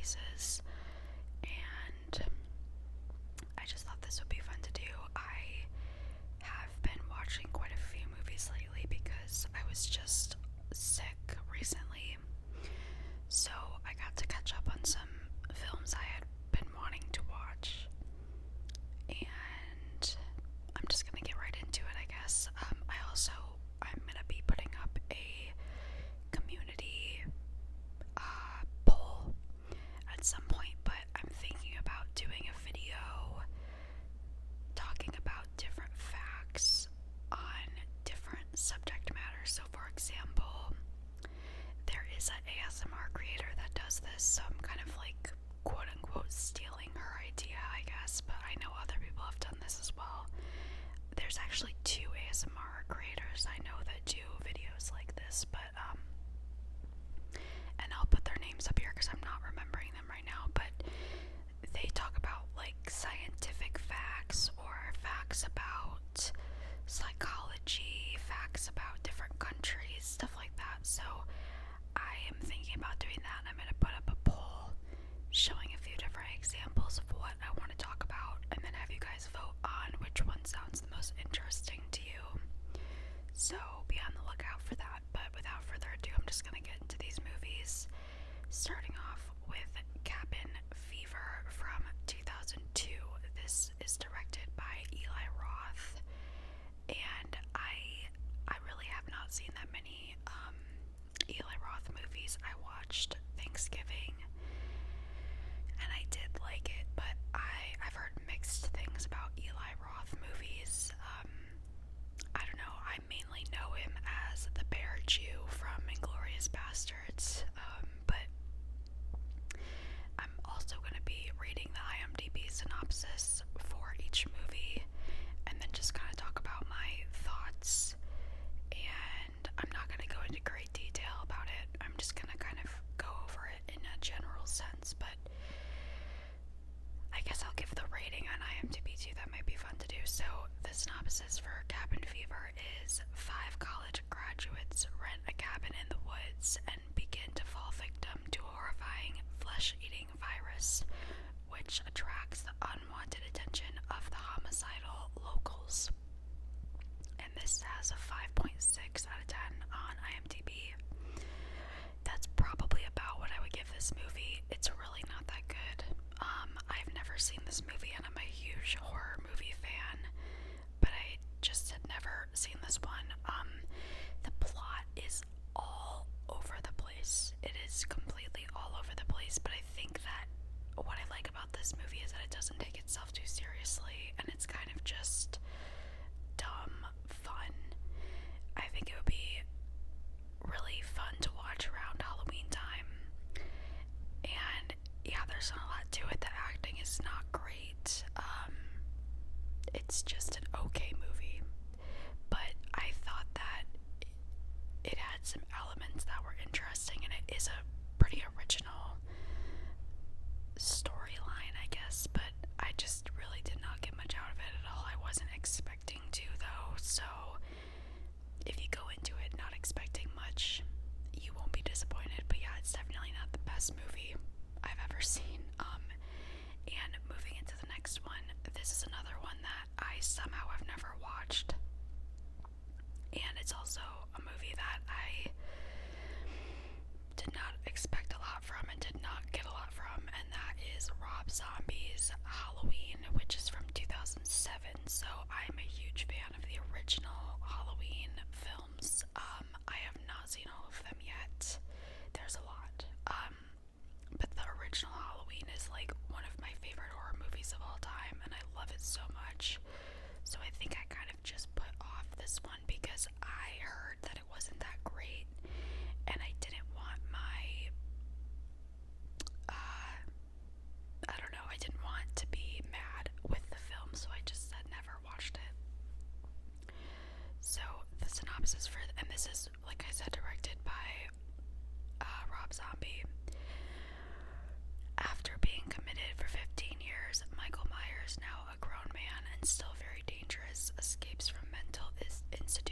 places, and I just thought this would be fun to do. I have been watching quite a few movies lately because I was just sick recently, so I got to catch up on some films I had been wanting to watch, and I'm just gonna get right into it, I guess. I'm gonna be putting up a community poll at some point, but I'm thinking about doing a video talking about different facts on different subject matters. So for example, there is an ASMR creator that does this, so I'm kind of like quote unquote stealing her idea, I guess, but I know other people have done this as well. There's actually two ASMR creators I know that do videos like this, but and I'll put their names up here because I'm not remembering them right now, but they talk about like scientific facts or facts about psychology, facts about different countries, stuff like that. So I am thinking about doing that, and I'm going to put up a poll showing a few different examples of what I want to talk about, and then have you guys vote on which one sounds the most interesting to you. So be on the lookout for that, but without further ado, I'm just going to get into these movies, starting off with Cabin Fever from 2002. This is directed by Eli Roth, and I really have not seen that many Eli Roth movies. I watched Thanksgiving, and I did like it, but I've heard mixed things about Eli Roth movies. I don't know, I mainly know him as the Bear Jew from Inglourious Basterds, but I'm also going to be reading the IMDb synopsis for each movie, and then just kind of talk about my thoughts, and I'm not going to go into great detail about it. I'm just going to kind of go over it in a general sense, but I guess I'll give the rating on IMDb too. That might be fun to do. So the synopsis for Cabin Fever is 5 college graduates rent a cabin in the woods and begin to fall victim to a horrifying flesh-eating virus, which attracts the unwanted attention of the homicidal locals. And this has a 5.6 out of 10 on IMDb. That's probably about what I would give this movie. It's really not that good. I've never seen this movie, and I'm a huge horror movie fan, but I just had never seen this one. The plot is all over the place. It is completely all over the place, but I think that what I like about this movie is that it doesn't take itself too seriously, and it's kind of just dumb fun. I think it would be really fun to watch around Halloween time. And yeah, there's not a lot to it. The acting is not great. It's just an okay movie. But I thought that it had some elements that were interesting, and it is a pretty original storyline, I guess, but I just really did not get much out of it at all. I wasn't expecting to, though, so if you go into it not expecting much, you won't be disappointed. But yeah, it's definitely not the best movie I've ever seen. And moving into the next one, this is another one that I somehow have never watched, and it's also a movie that I did not expect a lot from and did not get a lot from, and that is Rob Zombie's Halloween, which is from 2007. So I'm a huge fan of the original Halloween films. I have not seen all of them yet. There's a lot. But the original Halloween is like one of my favorite horror movies of all time, and I love it so much. So I think I kind of just put off this one because I heard that it wasn't that great, and I didn't want my I don't know, I didn't want to be mad with the film, so I just said never watched it. So the synopsis for, and this is, like I said, directed by Rob Zombie. After being committed for 15 years, Michael Myers, now a grown man and still very dangerous, escapes from mental institution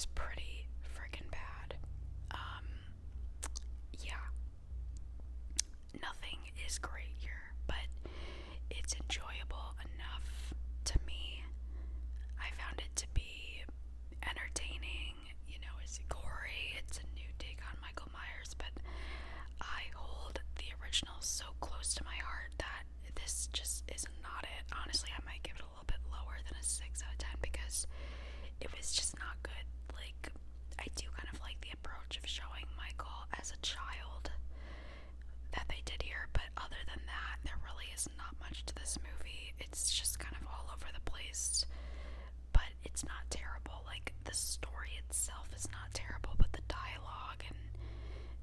is pretty freaking bad. Yeah, nothing is great here, but it's enjoyable enough to me. I found it to be entertaining. You know, it's gory, it's a new take on Michael Myers, but I hold the original so close to my heart that this just is not it. Honestly, I might give it a little bit lower than a 6 out of 10 because it was just not good. Like, I do kind of like the approach of showing Michael as a child that they did here, but other than that, there really is not much to this movie. It's just kind of all over the place, but it's not terrible. Like, the story itself is not terrible, but the dialogue and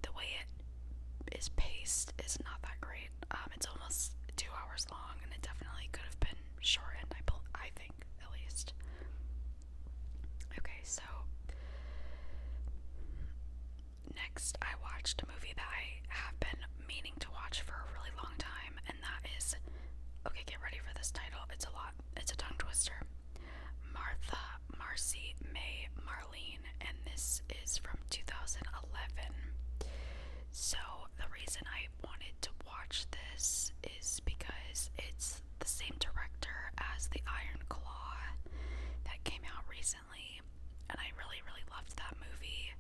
the way it is paced is not that great. It's almost 2 hours long, and it definitely could have been shortened, I think, at least. Okay, so next I watched a movie that I have been meaning to watch for a really long time, and that is, okay, get ready for this title, it's a lot, it's a tongue twister. Martha, Marcy, May, Marlene, and this is from 2011. So the reason I wanted to watch this is because it's the same director as The Iron Claw that came out recently, and I really, really loved that movie.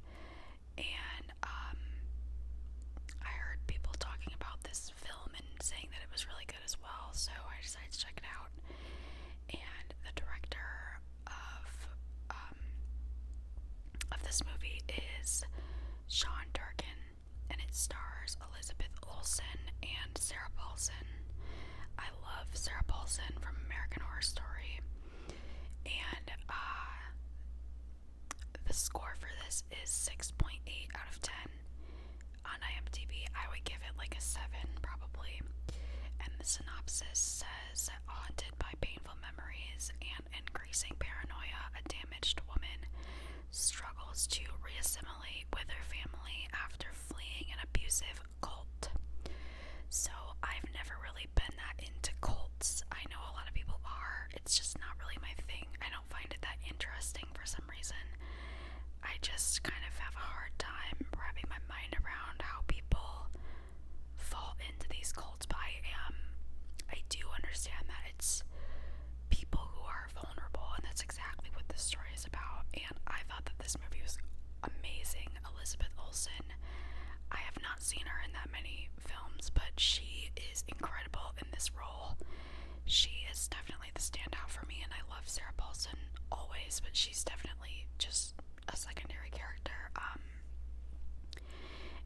And I heard people talking about this film and saying that it was really good as well, so I decided to check it out. And the director of this movie is Sean Durkin, and it stars Elizabeth Olsen and Sarah Paulson. I love Sarah Paulson from American Horror Story, and the score for this is 6.8 out of 10. On IMDb, I would give it like a 7 probably. And the synopsis says, haunted by painful memories and increasing paranoia, a damaged woman struggles to reassimilate with her family after fleeing an abusive cult. So I've never really been that into cults. I know a lot of people are. It's just not really my thing. I don't find it that interesting for some reason. I just kind of have a hard time wrapping my mind around how people fall into these cults, but I do understand that it's people who are vulnerable, and that's exactly what this story is about. And I thought that this movie was amazing. Elizabeth Olsen, I have not seen her in that many films, but she is incredible in this role. She is definitely the standout for me, and I love Sarah Paulson always, but she's definitely just a secondary character.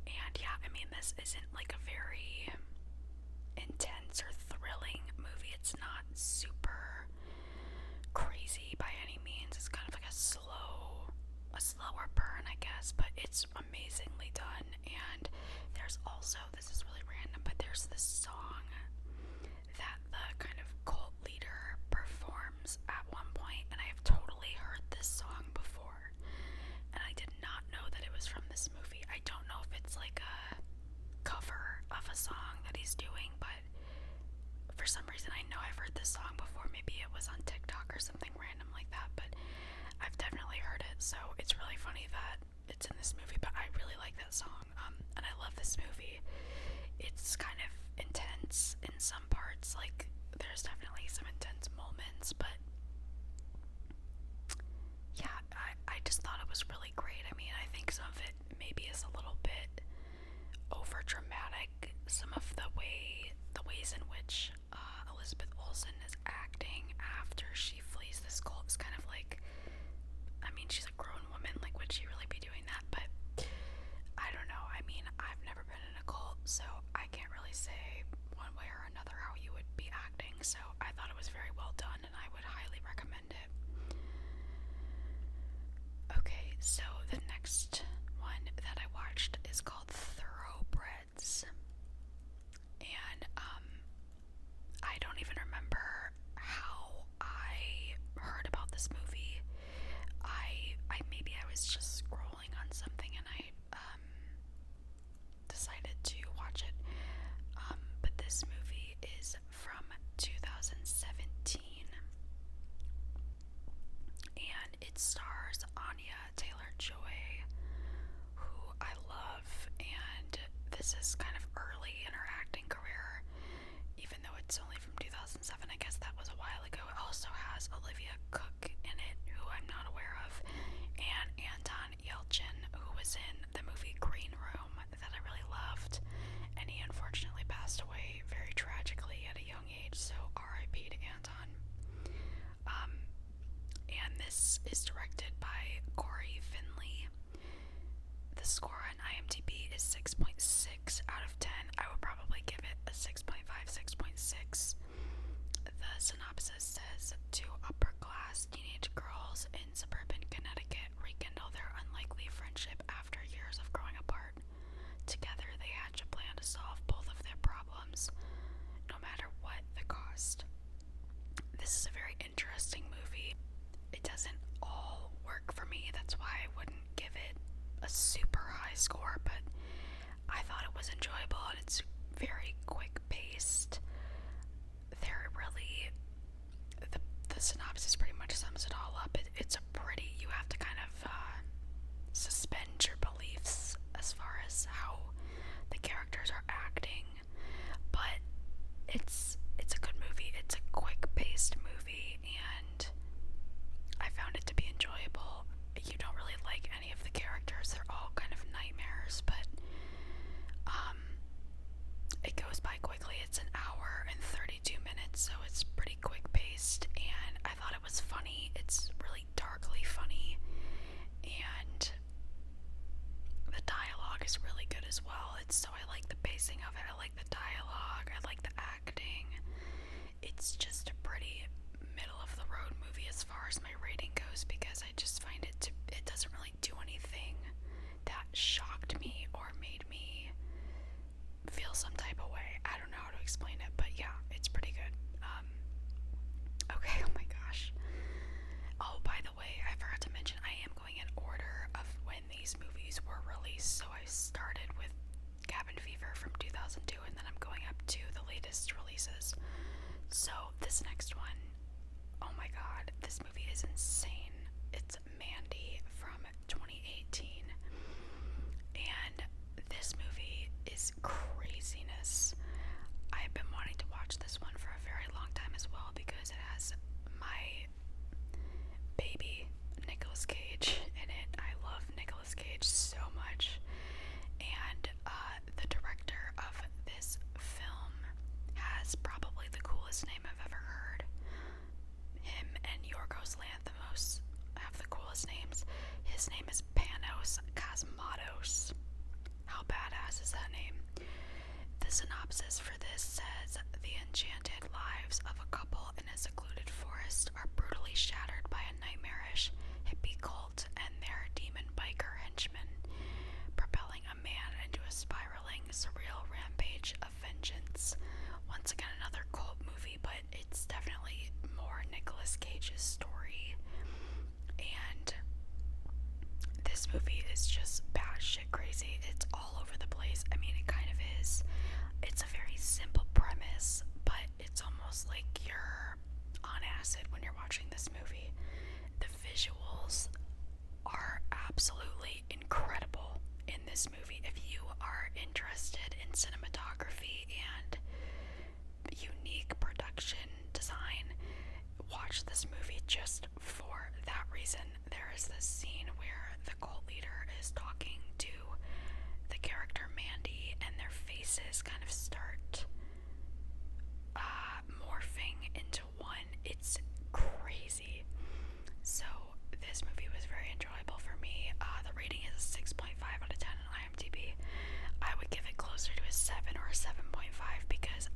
And yeah, I mean, this isn't like a very intense or thrilling movie. It's not super crazy by any means. It's kind of like a slower burn, I guess, but it's amazingly done. And there's also, this is really random, but there's this song that the kind of cult leader performs at one point, and I have totally heard this song before, and I did not know that it was from this movie. I don't know if it's like a cover of a song that he's doing, but for some reason I know I've heard this song before. Maybe it was on TikTok or something random like that, but I've definitely heard it, so it's really funny that it's in this movie. But I really like that song, and I love this movie. It's kind of intense in some parts, like there's definitely some intense moments, but yeah, I just thought it was really great. I mean, I think some of it maybe is a little bit over dramatic. Some of the ways in which Elizabeth Olsen is acting after she flees this cult is kind of like, I mean, she's a grown woman, like would she really be doing that? But I don't know. I mean, I've never been in a cult, so I can't really say one way or another how you would be acting. So I thought it was very well done, and I would highly recommend it. Okay, so the next one that I watched is called Thoroughbreds. And I don't even remember how I heard about this movie. I maybe I was just scrolling on something and I decided to watch it. But this movie is from 2017, and it stars Anya Taylor is directed by Corey Finley. The score on IMDb is 6.6 out of 10. I would probably give it a 6.5, 6.6. The synopsis says, two upper-class teenage girls in suburban Connecticut rekindle their unlikely friendship after years of growing apart. Together, they hatch a plan to solve both of their problems, no matter what the cost. This is a very interesting movie. It doesn't all work for me, that's why I wouldn't give it a super high score, but I thought it was enjoyable, and it's very quick-paced. The synopsis pretty much sums it all up. It's a pretty, you have to kind of suspend your beliefs as far as how the characters are acting, but it's a good movie. It's a quick-paced movie, and I found it to be enjoyable. You don't really like any of the characters. They're all kind of nightmares, but it goes by quickly. It's an hour and 32 minutes, so it's pretty quick-paced, and I thought it was funny. It's really darkly funny, and the dialogue is really good as well. So I like the pacing of it. I like the dialogue. I like the acting. It's just a pretty middle-of-the-road movie as far as my rating goes, because I just find it doesn't really do anything that shocked me or made me feel some type of way. I don't know how to explain it, but yeah, it's pretty good. Okay, oh my gosh. Oh, by the way, I forgot to mention I am going in order of when these movies were released. So I started with Cabin Fever from 2002, and then I'm going up to the latest releases. So this next one, oh my god, this movie is insane. It's Mandy from 2018, and this movie is craziness. I've been wanting to watch this one for a very long time as well, because it has my baby Nicolas Cage in it. I love Nicolas Cage so much, and the director of this film has probably the coolest name I've ever heard. Him and Yorgos Lanthimos have the coolest names. His name is Panos Cosmatos. How badass is that name? The synopsis for this says, the enchanted lives of a couple in a secluded forest are brutally shattered by a nightmarish hippie cult and their demon biker henchmen, propelling a man into a spiraling, surreal rampage of vengeance. Once again, another cult movie, but it's definitely more Nicolas Cage's story. And this movie is just batshit crazy. It's all over the place. I mean, it kind of is. It's a very simple premise, but it's almost like you're on acid when you're watching this movie. The visuals are absolutely incredible in this movie. If you are interested in cinematography and unique production design, watch this movie just for that reason. There is this scene where the cult leader is talking to the character Mandy, and their faces kind of start morphing into one. It's crazy. So this movie was very enjoyable for me. The rating is a 6.5 out of 10 on IMDb. I would give it closer to a 7 or a 7.5, because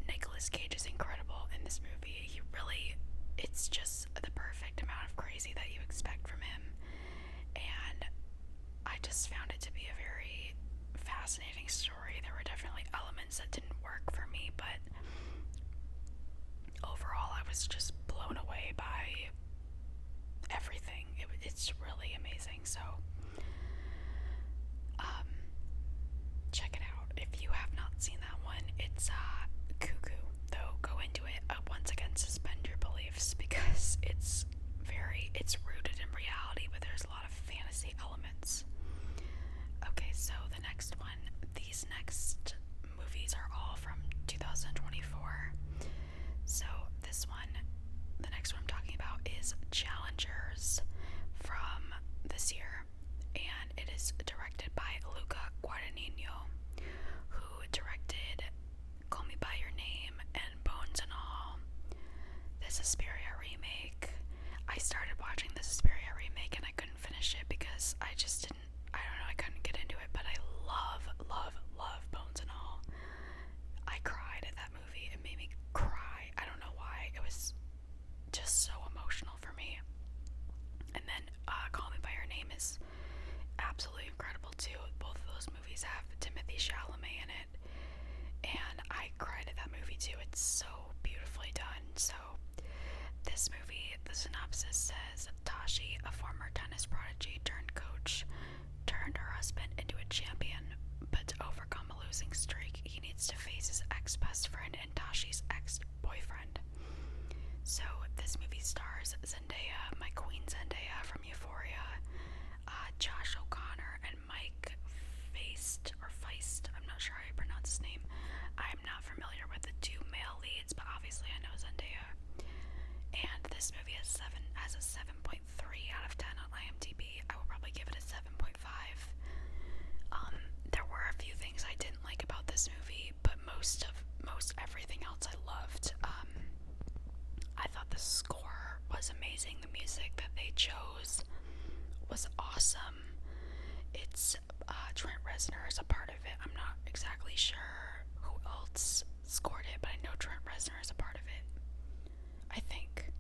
Nicolas Cage is incredible in this movie. It's just the perfect amount of crazy that you expect from him, and I just found it to be a very fascinating story. There were definitely elements that didn't work for me, but overall I was just blown away by everything. It's really amazing. So check it out if you have not seen that one. It's cuckoo, though. Go into it, once again, suspend your beliefs, because it's rooted in reality, but there's a lot of fantasy elements. Okay, so these next movies are all from 2024. So the next one I'm talking about is Challengers from this year, and it is directed by Luca Guadagnino, who directed Call Me By Your Name and Bones and All. This Suspiria remake. I started watching the Suspiria remake and I couldn't finish it because I just didn't, I don't know, I couldn't get into it, but I love, love, love Bones and All. I cried at that movie. It made me cry. I don't know why. It was just so emotional for me. And then Call Me By Your Name is absolutely incredible too. Both of those movies have Timothée Chalamet in it, and I cried at that movie too. It's so beautifully done. So this movie, the synopsis says, Tashi, a former tennis prodigy turned coach, turned her husband into a champion, but to overcome a losing streak, he needs to face his ex-best friend and Tashi's ex-boyfriend. So this movie stars Zendaya, my queen Zendaya from Euphoria, Josh O'Connor, and Mike Feist, I'm not sure how you pronounce his name. I'm not familiar with the two male leads, but obviously I know Zendaya. And this movie has a 7.3 out of 10 on IMDb. I will probably give it a 7.5. There were a few things I didn't like about this movie, but most everything else I loved. I thought the score was amazing. The music that they chose was awesome. It's Trent Reznor is a part of it. I'm not exactly sure who else scored it, but I know Trent Reznor is a part of it. I think.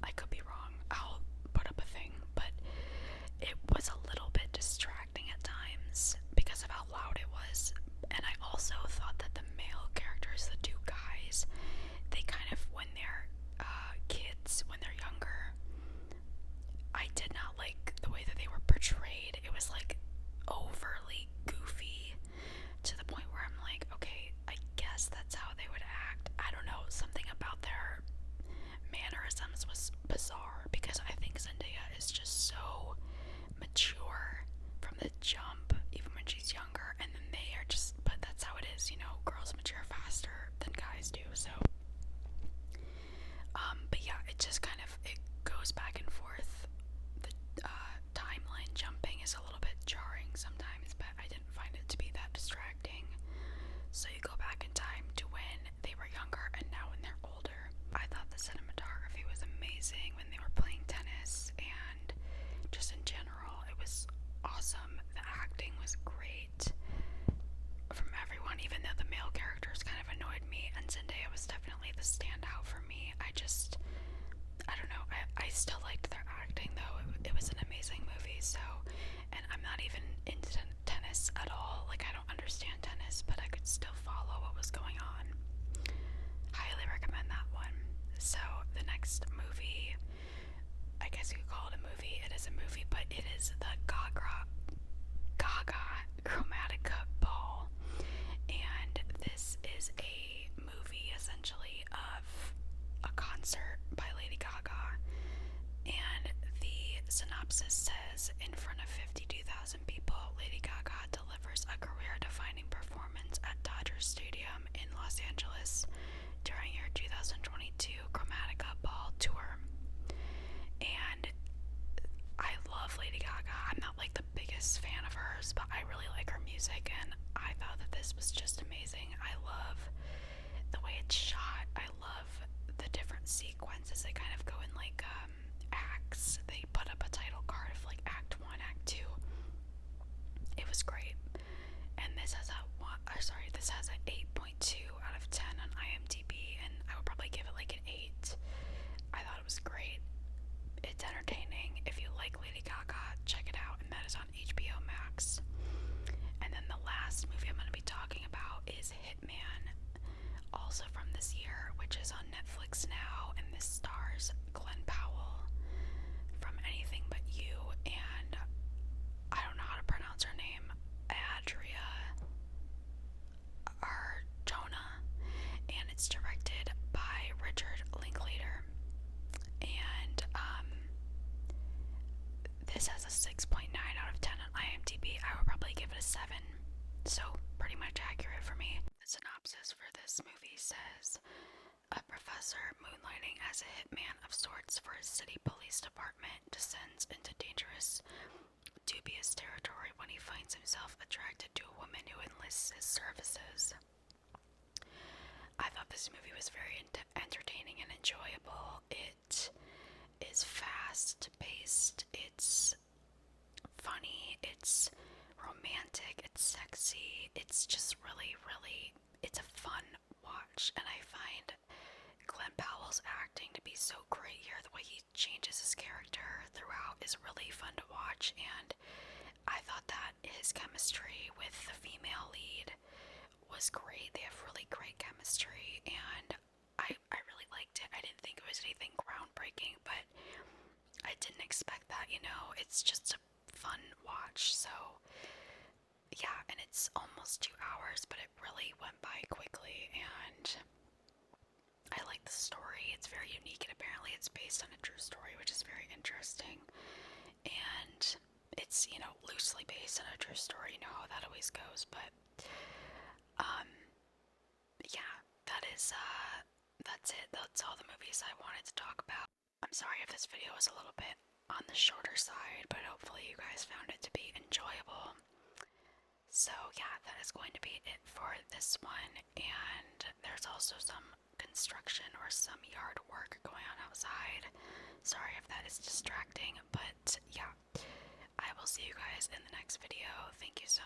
I could be wrong. I'll put up a thing, but it was a little bit distracting at times because of how loud it was. And I also thought that the male characters, the two guys, they kind of, when they're kids, when they're younger, I did not like the way that they were portrayed. It was like overly goofy to the point where I'm like, okay, I guess that's how they would act. I don't know, something about their mannerisms was bizarre because I think Zendaya is just so mature from the jump, even when she's younger, and then they are just, but that's how it is, you know, girls mature faster than guys do, so but yeah, it just kind of, it goes back and forth. The timeline jumping is a little bit jarring sometimes, but I didn't find it to be that distracting. So you go back in time to when they were younger and now when they're older. I thought the cinematography was amazing when they were playing tennis, and just in general, it was awesome. The acting was great from everyone, even though the male characters kind of annoyed me, and Zendaya was definitely the standout for me. I don't know, I still liked their acting though. It was an amazing movie. So, and I'm not even into tennis at all. Like, I don't understand tennis, but I could still follow what was going on. Highly recommend that one. So the next movie, I guess you could call it a movie. It is a movie, but it is the Gaga Chromatica Ball. And this is a movie essentially of a concert by Lady Gaga. And the synopsis says, in front of 52,000 people, Lady Gaga delivers a career-defining performance at Dodger Stadium in Los Angeles during her 2022 Chromatica Ball tour. And I love Lady Gaga. I'm not like the biggest fan of hers, but I really like her music, and I thought that this was just amazing. I love the way it's shot. I love the different sequences. They kind of go in like acts. They put up a title card of like Act 1, Act 2. It was great. And this has this has an 8.2 out of 10 on IMDb, and I would probably give it like an 8. I thought it was great. It's entertaining. If you like Lady Gaga, check it out, and that is on HBO Max. And then the last movie I'm going to be talking about is Hitman, also from this year, which is on Netflix now, and this stars Glenn Powell from Anything But You, and I don't know how to pronounce her name, Adria Arjona, and it's directed by Richard Linklater. And this has a 6.9 out of 10 on IMDb. I would probably give it a 7, so pretty much accurate for me. The synopsis for this movie says, a professor moonlighting as a hitman of sorts for his city police department descends into dangerous, dubious territory when he finds himself attracted to a woman who enlists his services. I thought this movie was very entertaining and enjoyable. It is fast paced, it's funny, it's romantic, it's sexy, it's just really, really, it's a fun watch, and I find Glenn Powell's acting to be so great here. The way he changes his character throughout is really fun to watch, and I thought that his chemistry with the female lead was great. They have really great chemistry, and I really liked it. I didn't think it was anything groundbreaking, but I didn't expect that, you know. It's just a fun watch, so yeah, and it's almost 2 hours, but it really went by quickly, and I like the story. It's very unique, and apparently it's based on a true story, which is very interesting. And it's, you know, loosely based on a true story. You know how that always goes, but um, yeah, that's it. That's all the movies I wanted to talk about. I'm sorry if this video was a little bit on the shorter side, but hopefully you guys found it to be enjoyable. So yeah, that is going to be it for this one, and there's also some construction or some yard work going on outside. Sorry if that is distracting, but yeah, I will see you guys in the next video. Thank you so